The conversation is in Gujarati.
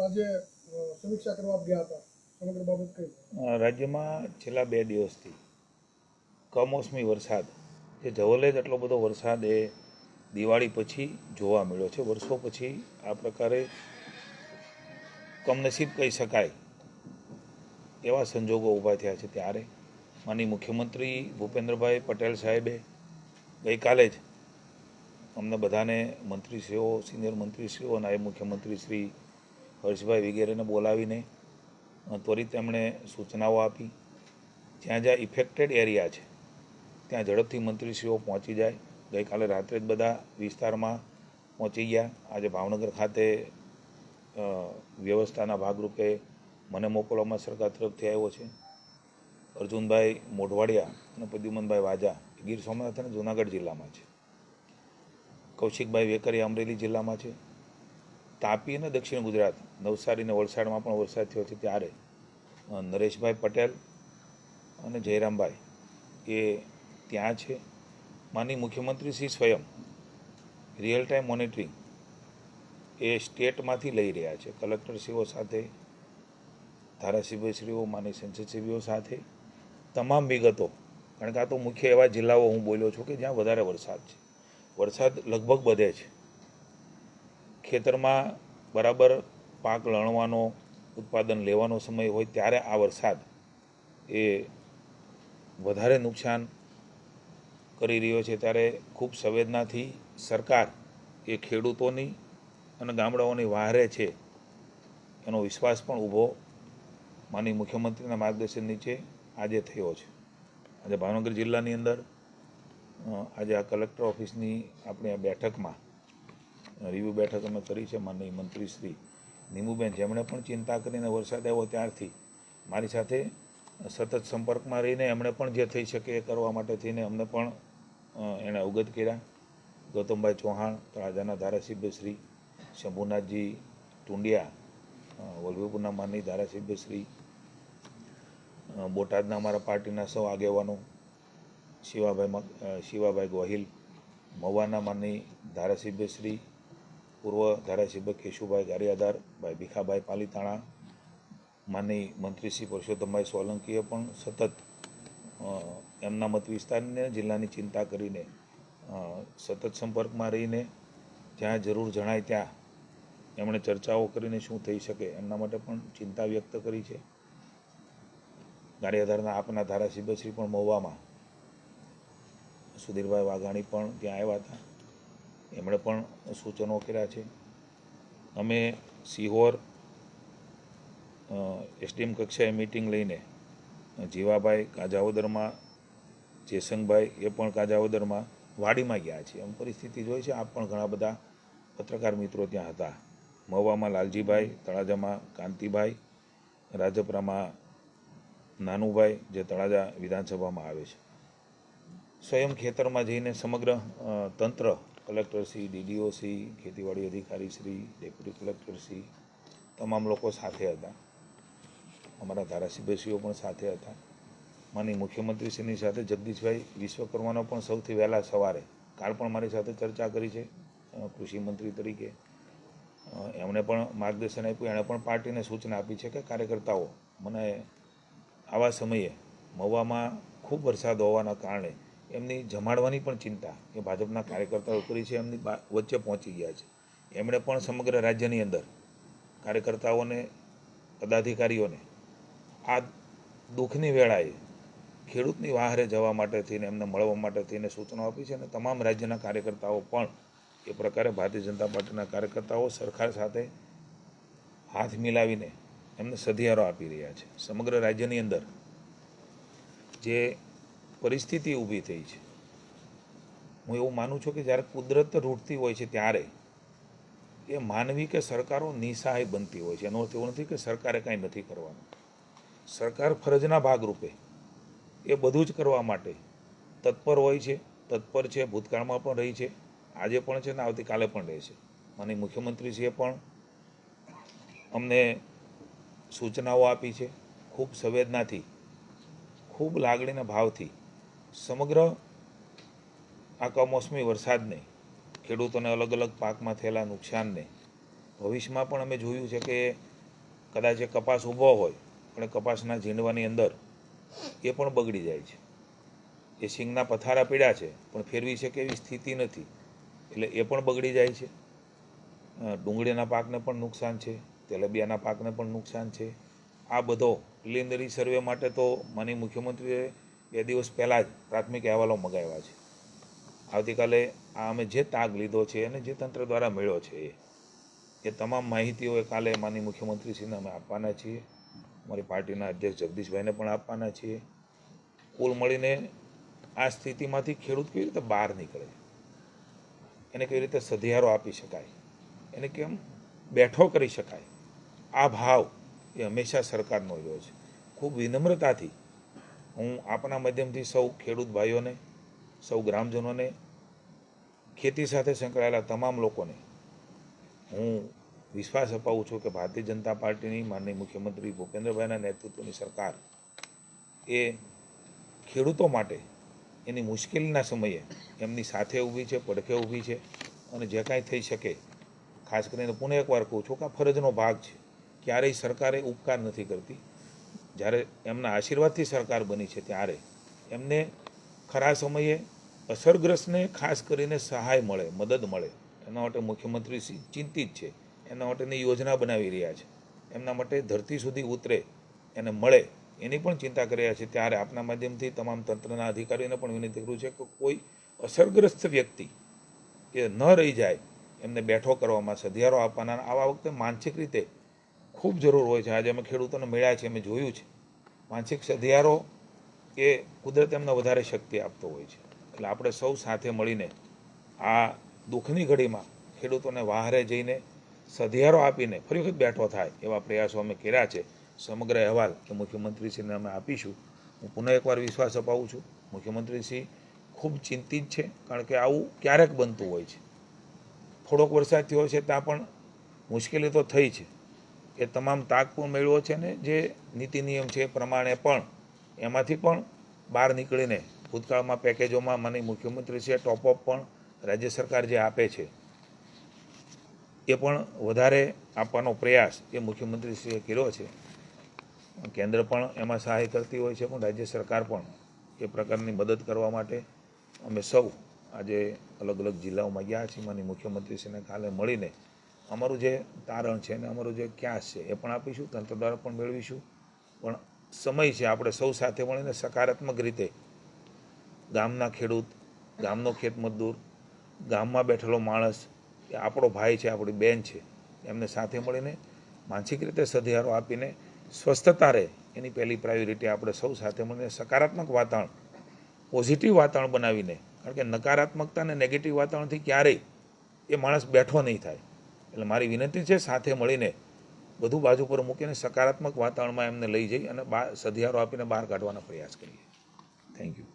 આજે સમીક્ષા કરવા ગયા હતા, સમગ્ર બાબત કઈ? રાજ્યમાં છેલ્લા 2 દિવસથી કમોસમી વરસાદ, જે જવલે જ એટલો બધો વરસાદ એ દિવાળી પછી જોવા મળ્યો છે. વર્ષો પછી આ પ્રકારે કમનસીબ કહી શકાય એવા સંજોગો ઊભા થયા છે. ત્યારે માનનીય મુખ્યમંત્રી ભૂપેન્દ્રભાઈ પટેલ સાહેબે ગઈકાલે જ અમને બધાને મંત્રીશ્રીઓ, સિનિયર મંત્રીશ્રીઓ, નાયબ મુખ્યમંત્રી શ્રી હર્ષભાઈ વગેરેને બોલાવીને ત્વરિત એમણે સૂચનાઓ આપી. જ્યાં જ્યાં ઇફેક્ટેડ એરિયા છે ત્યાં ઝડપથી મંત્રીશ્રીઓ પહોંચી જાય. ગઈકાલે રાત્રે જ બધા વિસ્તારમાં પહોંચી ગયા. આજે ભાવનગર ખાતે વ્યવસ્થાના ભાગરૂપે મને મોકલવામાં સરકાર તરફથી આવ્યો છે. અર્જુનભાઈ મોઢવાડિયા અને પ્રદ્યુમનભાઈ વાજા ગીર સોમનાથ અને જૂનાગઢ જિલ્લામાં છે. કૌશિકભાઈ વેકરિયા અમરેલી જિલ્લામાં છે. તાપી અને દક્ષિણ ગુજરાત, નવસારી અને વલસાડમાં પણ વરસાદ થયો છે. ત્યારે નરેશભાઈ પટેલ અને જયરામભાઈ એ ત્યાં છે. માનનીય મુખ્યમંત્રી શ્રી સ્વયં રિયલ ટાઈમ મોનિટરિંગ એ સ્ટેટમાંથી લઈ રહ્યા છે. કલેક્ટરશ્રીઓ સાથે, ધારાસભ્યશ્રીઓ, માનનીય સંસદસભ્યો સાથે તમામ વિગતો, કારણ કે આ તો મુખ્ય એવા જિલ્લાઓ હું બોલ્યો છું કે જ્યાં વધારે વરસાદ છે. વરસાદ લગભગ બધે છે. ખેતરમાં બરાબર પાક લણવાનો, ઉત્પાદન લેવાનો સમય હોય ત્યારે આ વરસાદ એ વધારે નુકસાન કરી રહ્યો છે. ત્યારે ખૂબ સંવેદનાથી સરકાર એ ખેડૂતોની અને ગામડાઓની વહારે છે એનો વિશ્વાસ પણ ઊભો માનનીય મુખ્યમંત્રીના માર્ગદર્શન નીચે આજે થયો છે. આજે ભાવનગર જિલ્લાની અંદર આજે આ કલેક્ટર ઓફિસની આપણી આ બેઠકમાં રિવ્યૂ બેઠક અમે કરી છે. માનનીય મંત્રી શ્રી નીમુબેન, જેમણે પણ ચિંતા કરીને વરસાદ આવ્યો ત્યારથી મારી સાથે સતત સંપર્કમાં રહીને એમણે પણ જે થઈ શકે એ કરવા માટે થઈને અમને પણ એણે અવગત કર્યા. ગૌતમભાઈ ચૌહાણ, તળાજાના ધારાસભ્ય શ્રી શંભુનાથજી ટુંડિયા, વલભીપુરના માનનીય ધારાસભ્ય શ્રી, બોટાદના અમારા પાર્ટીના સૌ આગેવાનો, શિવાભાઈ ગોહિલ, મવાના માનનીય ધારાસભ્ય શ્રી, પૂર્વ ધારાસભ્ય કેશુભાઈ ગારિયાદાર, ભાઈ ભીખાભાઈ પાલીતાણા, માનનીય મંત્રી શ્રી પરસોત્તમભાઈ સોલંકીએ પણ સતત એમના મત વિસ્તારને જિલ્લાની ચિંતા કરીને સતત સંપર્કમાં રહીને જ્યાં જરૂર જણાય ત્યાં એમણે ચર્ચાઓ કરીને શું થઈ શકે એમના માટે પણ ચિંતા વ્યક્ત કરી છે. ગારિયાધારના આપના ધારાસભ્યશ્રી પણ મહુવામાં, સુધીરભાઈ વાઘાણી પણ ત્યાં આવ્યા હતા. એમણે પણ સૂચનો કર્યા છે. અમે સિહોર એસડીએમ કક્ષાએ મિટિંગ લઈને જીવાભાઈ કાજાવદરમાં, જેસંગભાઈ એ પણ કાજાવદરમાં, વાડીમાં ગયા છીએ. એમ પરિસ્થિતિ જોઈ છે. આપ પણ ઘણા બધા પત્રકાર મિત્રો ત્યાં હતા. મહુવામાં લાલજીભાઈ, તળાજામાં કાંતિભાઈ, રાજપરામાં નાનુભાઈ, જે તળાજા વિધાનસભામાં આવે છે. સ્વયં ખેતરમાં જઈને સમગ્ર તંત્ર, કલેક્ટરશ્રી, ડીડીઓશ્રી, ખેતીવાડી અધિકારીશ્રી, ડેપ્યુટી કલેક્ટરશ્રી, તમામ લોકો સાથે હતા. અમારા ધારાસભ્યશ્રીઓ પણ સાથે હતા. માનનીય મુખ્યમંત્રીશ્રીની સાથે જગદીશભાઈ વિશ્વકર્માનો પણ સૌથી વહેલા સવારે કાલ પણ મારી સાથે ચર્ચા કરી છે કૃષિ મંત્રી તરીકે. એમણે પણ માર્ગદર્શન આપ્યું. એણે પણ પાર્ટીને સૂચના આપી છે કે કાર્યકર્તાઓ, મને આવા સમયે મહુવામાં ખૂબ વરસાદ હોવાના કારણે એમની જમાડવાની પણ ચિંતા એ ભાજપના કાર્યકર્તાઓ કરી છે. એમની વચ્ચે પહોંચી ગયા છે. એમણે પણ સમગ્ર રાજ્યની અંદર કાર્યકર્તાઓને, પદાધિકારીઓને આ દુઃખની વેળાએ ખેડૂતની વહારે જવા માટે થઈને, એમને મળવા માટે થઈને સૂચનાઓ આપી છે. અને તમામ રાજ્યના કાર્યકર્તાઓ પણ એ પ્રકારે ભારતીય જનતા પાર્ટીના કાર્યકર્તાઓ સરકાર સાથે હાથ મિલાવીને એમને સધિયારો આપી રહ્યા છે. સમગ્ર રાજ્યની અંદર જે પરિસ્થિતિ ઊભી થઈ છે, હું એવું માનું છું કે જ્યારે કુદરત રૂઠતી હોય છે ત્યારે એ માનવી કે સરકારો નિસહાય બનતી હોય છે. એનો અર્થ એવો નથી કે સરકારે કાંઈ નથી કરવાનું. સરકાર ફરજના ભાગરૂપે એ બધું જ કરવા માટે તત્પર હોય છે, તત્પર છે, ભૂતકાળમાં પણ રહી છે, આજે પણ છે ને આવતીકાલે પણ રહેશે. માનનીય મુખ્યમંત્રીશ્રીએ પણ અમને સૂચનાઓ આપી છે. ખૂબ સંવેદનાથી, ખૂબ લાગણીના ભાવથી સમગ્ર આ કમોસમી વરસાદને, ખેડૂતોને અલગ અલગ પાકમાં થયેલા નુકસાનને ભવિષ્યમાં પણ અમે જોયું છે કે કદાચ એ કપાસ ઊભો હોય પણ એ કપાસના ઝીંડવાની અંદર એ પણ બગડી જાય છે. એ સિંગના પથારા પીડ્યા છે પણ ફેરવી શકે એવી સ્થિતિ નથી, એટલે એ પણ બગડી જાય છે. ડુંગળીના પાકને પણ નુકસાન છે, તેલબિયાના પાકને પણ નુકસાન છે. આ બધો પ્રિલિમિનરી સર્વે માટે તો માનનીય મુખ્યમંત્રીએ 2 દિવસ પહેલાં જ પ્રાથમિક અહેવાલો મગાવ્યા છે. આવતીકાલે આ અમે જે તાગ લીધો છે અને જે તંત્ર દ્વારા મળ્યો છે એ તમામ માહિતીઓ કાલે માનનીય મુખ્યમંત્રીશ્રીને અમે આપવાના છીએ. અમારી પાર્ટીના અધ્યક્ષ જગદીશભાઈને પણ આપવાના છીએ. કુલ મળીને આ સ્થિતિમાંથી ખેડૂત કેવી રીતે બહાર નીકળે, એને કેવી રીતે સધિયારો આપી શકાય, એને કેમ બેઠો કરી શકાય, આ ભાવ એ હંમેશા સરકારનો રહ્યો છે. ખૂબ વિનમ્રતાથી હું આપના માધ્યમથી સૌ ખેડૂત ભાઈઓને, સૌ ગ્રામજનોને, ખેતી સાથે સંકળાયેલા તમામ લોકોને હું વિશ્વાસ અપાવું છું કે ભારતીય જનતા પાર્ટીની માનનીય મુખ્યમંત્રી ભૂપેન્દ્રભાઈના નેતૃત્વની સરકાર એ ખેડૂતો માટે એની મુશ્કેલીના સમયે એમની સાથે ઊભી છે, પડખે ઊભી છે. અને જે કાંઈ થઈ શકે, ખાસ કરીને પુનઃ એકવાર કહું છું કે આ ફરજનો ભાગ છે. ક્યારેય સરકારે ઉપકાર નથી કરતી. જ્યારે એમના આશીર્વાદથી સરકાર બની છે ત્યારે એમને ખરા સમયે અસરગ્રસ્તને ખાસ કરીને સહાય મળે, મદદ મળે, એના માટે મુખ્યમંત્રી ચિંતિત છે. એના માટેની યોજના બનાવી રહ્યા છે. એમના માટે ધરતી સુધી ઉતરે, એને મળે, એની પણ ચિંતા કરી રહ્યા છે. ત્યારે આપના માધ્યમથી તમામ તંત્રના અધિકારીઓને પણ વિનંતી કરું છે કે કોઈ અસરગ્રસ્ત વ્યક્તિ એ ન રહી જાય, એમને બેઠો કરવામાં, સધિયારો આપવાના. આવા વખતે માનસિક રીતે ખૂબ જરૂર હોય છે. આજે અમે ખેડૂતોને મળ્યા છે, અમે જોયું છે માનસિક સધિયારો એ કુદરત એમને વધારે શક્તિ આપતો હોય છે. એટલે આપણે સૌ સાથે મળીને આ દુઃખની ઘડીમાં ખેડૂતોને વહારે જઈને સધિયારો આપીને ફરી વખત બેઠો થાય એવા પ્રયાસો અમે કર્યા છે. સમગ્ર અહેવાલ એ મુખ્યમંત્રીશ્રીને અમે આપીશું. હું પુનઃ એકવાર વિશ્વાસ અપાવું છું, મુખ્યમંત્રીશ્રી ખૂબ ચિંતિત છે, કારણ કે આવું ક્યારેક બનતું હોય છે. થોડોક વરસાદ થયો છે ત્યાં પણ મુશ્કેલી તો થઈ છે. એ તમામ તાગ પણ મેળવ્યો છે ને જે નીતિ નિયમ છે એ પ્રમાણે પણ એમાંથી પણ બહાર નીકળીને ભૂતકાળમાં પેકેજોમાં માનનીય મુખ્યમંત્રીશ્રીએ ટોપઅપ પણ રાજ્ય સરકાર જે આપે છે એ પણ વધારે આપવાનો પ્રયાસ એ મુખ્યમંત્રીશ્રીએ કર્યો છે. કેન્દ્ર પણ એમાં સહાય કરતી હોય છે, પણ રાજ્ય સરકાર પણ એ પ્રકારની મદદ કરવા માટે અમે સૌ આજે અલગ અલગ જિલ્લાઓમાં ગયા છીએ. માનનીય મુખ્યમંત્રીશ્રીને કાલે મળીને અમારું જે તારણ છે અને અમારું જે ક્યાસ છે એ પણ આપીશું, તંત્ર દ્વારા પણ મેળવીશું. પણ સમય છે આપણે સૌ સાથે મળીને સકારાત્મક રીતે ગામના ખેડૂત, ગામનો ખેતમજદૂર, ગામમાં બેઠેલો માણસ એ આપણો ભાઈ છે, આપણી બેન છે, એમને સાથે મળીને માનસિક રીતે સધિયારો આપીને સ્વસ્થતા રહે એની પહેલી પ્રાયોરિટી આપણે સૌ સાથે મળીને સકારાત્મક વાતાવરણ, પોઝિટિવ વાતાવરણ બનાવીને, કારણ કે નકારાત્મકતા અને નેગેટિવ વાતાવરણથી ક્યારેય એ માણસ બેઠો નહીં થાય. એટલે મારી વિનંતી છે સાથે મળીને બધું બાજુ પર મૂકીને સકારાત્મક વાતાવરણમાં એમને લઈ જઈ અને સધિયારો આપીને બહાર કાઢવાનો પ્રયાસ કરીએ. Thank you.